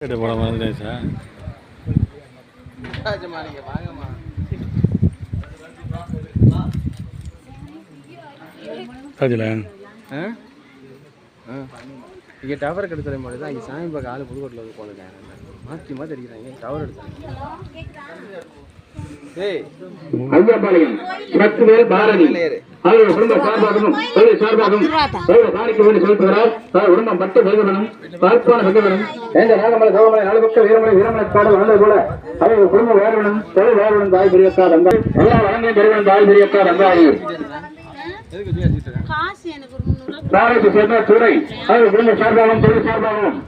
போட மாதிரி சார் இங்கே டவர் எடுத்துற மாதிரி தான் இங்கே சாமி பார்க்க ஆள் புதுக்கோட்டில் போனது மாற்றி மாற்றி அடிக்கிறாங்க டவர் எடுத்து ஐயப்பாளையம் சக்திவேல் பாரதி அவர்கள் குடும்ப சார்பாகவும் தொழில் சார்பாகவும் காணிக்க வேண்டி செலுத்துகிறார். குடும்பம் பட்டு வெகுவனும் பார்ப்பான வெகுவனும் எந்த நாகமலை கோவமலை நாலுபக்க வீரமலை வீரமலை பாடல் வந்தது போல அவர்கள் குடும்ப வேறுவனும் தொழில் வேறுவனும் தாய் பெரியக்கா தந்தா எல்லா வளங்களையும் பெறுவனும் தாய் பெரியக்கா தந்தாயி நாளைக்கு சேர்ந்த துறை அவர்கள் குடும்ப சார்பாகவும் தொழில் சார்பாகவும்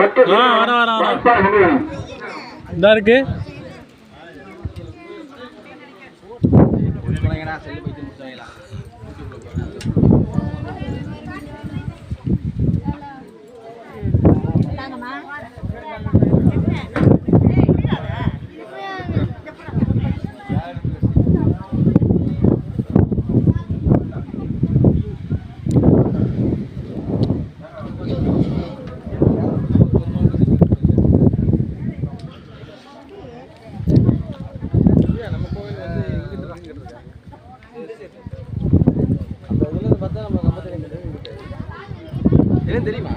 பட்டு பார்ப்பான வெகுவனும் இதா இருக்கு. தெரியுமா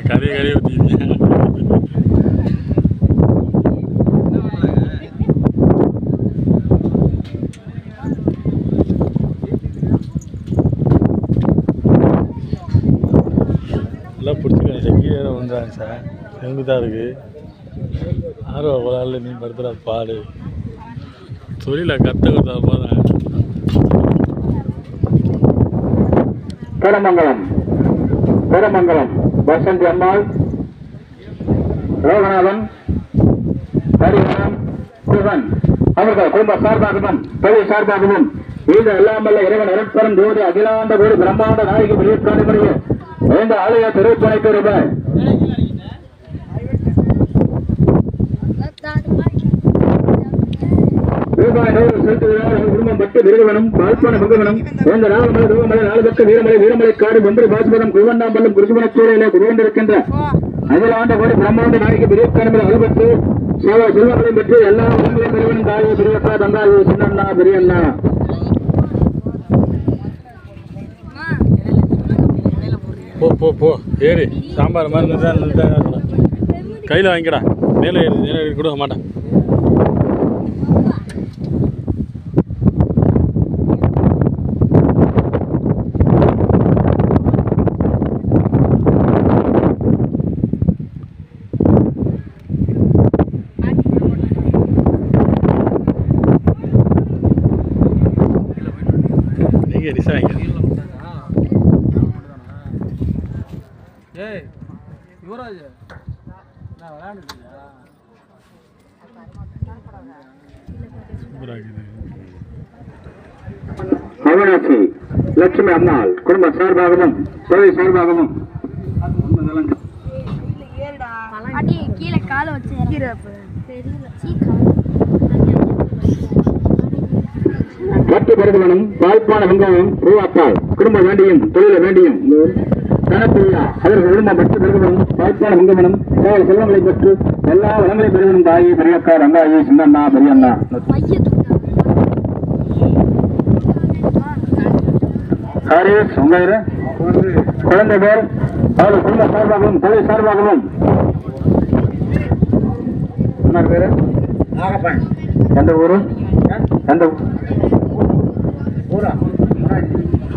கறி கறி ஊற்றிங்க எல்லாம் பிடிச்சிக்கணும். செக்கி வேறு வந்துடுறாங்க சார். எங்கே தான் இருக்குது ஆர்வம் கோளாறுல நீ படுத்துகிற பாடு தொழிலை கற்றுக்கிட்டா போதான். பெருமங்கலம் பெருமங்கலம் வசந்தி அம்மாள் ரோகநாதன் ஹரிஹரன் குகன் அவர்கள் குடும்ப சார்பாகவும் தொழில் சார்பாகவும் இந்த எல்லாமல்ல இறைவன் அருட்பெரும் ஜோதி அகிலாண்ட கோடி பிரம்மாண்ட நாயகி வெளியேற்காணக்கூடிய இந்த ஆலய திருப்பணிக்கு ரூபாய் ரூபாய் 100 செலுத்துகிறார். குடும்பம் பட்டு விருதுவனும் பால்பான பங்குவனும் இந்த நாகமலை ரோகமலை நாலுபக்க வீரமலை வீரமலை காடு ஒன்று பாசுபதம் குருவண்ணாம்பல்லும் குருசுவனச்சூரையிலே குருவந்திருக்கின்ற அகிலாண்ட கோடி பிரம்மாண்ட நாயகி வெளியேற்காண அலுவற்று செல்வங்களையும் பெற்று எல்லா உடம்புலையும் பெருவனும் தாயை பெரியப்பா தந்தாயி சின்னண்ணா பெரியண்ணா போ போ போ ஏறி சாம்பார் மாதிரி நிறுத்தான் கையில் வாங்கிக்கடா. மேலே ஏறி நேரம் ஏறி கொடுக்க மாட்டேன். நீங்கள் ரிசா வாங்க. ஏய் யுவராஜ் நான் விளையாண்டுட்டியா அவனாட்சி லட்சுமி அம்மாள் குடும்ப சார்பாகவும் தொழில் சார்பாகவும் கீழே கால வச்சு பட்டு பெருகுவனும் பால்பான வெங்காயம் ரூபாத்தாள் குடும்ப வேண்டியும் தொழில வேண்டியும் கணக்குள்ளா அவர்கள் குடும்பம் பட்டு பெருகுவனும் பால்பான வெங்கவனும் செல்வங்களை பெற்று எல்லா வளங்களையும் பெறுவனும் தாயி பெரியக்கா ரங்காயி சின்னண்ணா பெரியண்ணா ஹாரிஸ் உங்க குழந்தை பேர் அவர்கள் குடும்ப சார்பாகவும் தொழில் சார்பாகவும் பேரு நாகப்பன் எந்த ஊரு எந்த ஊரா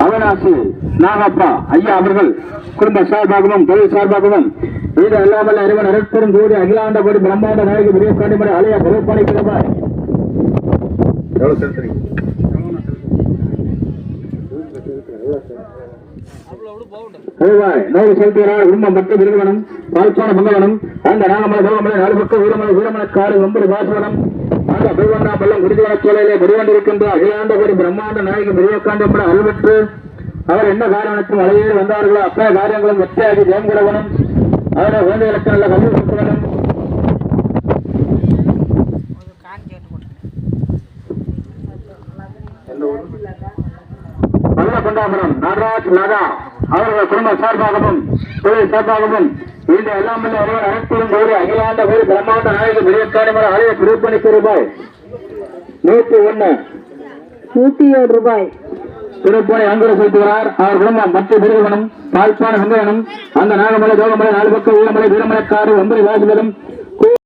அவனாசி நாகப்பா ஐயா அவர்கள் குடும்ப சார்பாகவும் தொழில் சார்பாகவும் இது அல்லாமல் அறிவன் அருட்பெரும் ஜோதி அகிலாண்ட கோடி பிரம்மாண்ட நாயகி பெரிய காண்டிமலை ஆலய பொறுப்பானை கிடப்பாய் எவ்வளவு செலுத்துறீங்க? ரூபாய் 100 செலுத்துகிறார். குடும்பம் பட்டு விருதுவனும் பால்பான மங்கவனும் அந்த நாகமலை கோகமலை நாலுபக்க வீரமலை வீரமலை காடு ஒன்பது பாசுவனம் அந்த பெருவண்ணா பள்ளம் குடிதுவனச்சோலையிலே குடிவண்டிருக்கின்ற அகிலாண்ட கோடி பிரம்மாண்ட நாயகி பெரியக்காண்டம்பட அல்வற்று அவர் என்ன காரணத்தும் வலையேறி வந்தார்களோ அப்ப காரியங்களும் வெற்றியாகி ஜெயம் கூடவனும் அவரை குழந்தைகளுக்கு நல்ல கல்வி கொடுக்கணும். நல்ல கொண்டாபுரம் நடராஜ் லதா அவர்கள் குடும்ப சார்பாகவும் தொழில் சார்பாகவும் இந்த எல்லாம் ஒருவர் அனைத்திலும் கோரி அகிலாண்ட கோரி பிரம்மாண்ட நாயகி விஜயக்காணி மர ஆலய திருப்பணிக்கு ரூபாய் 107 ரூபாய் திருப்பணி அங்குரை செலுத்துகிறார். அவர் குடும்பம் மற்ற விருதுவனும் பால்பான வெங்கடனும் அந்த நாகமலை தோகமலை 4 பக்கம் வீரமலை வீரமலைக்காடு ஒன்பது வாசிகளும்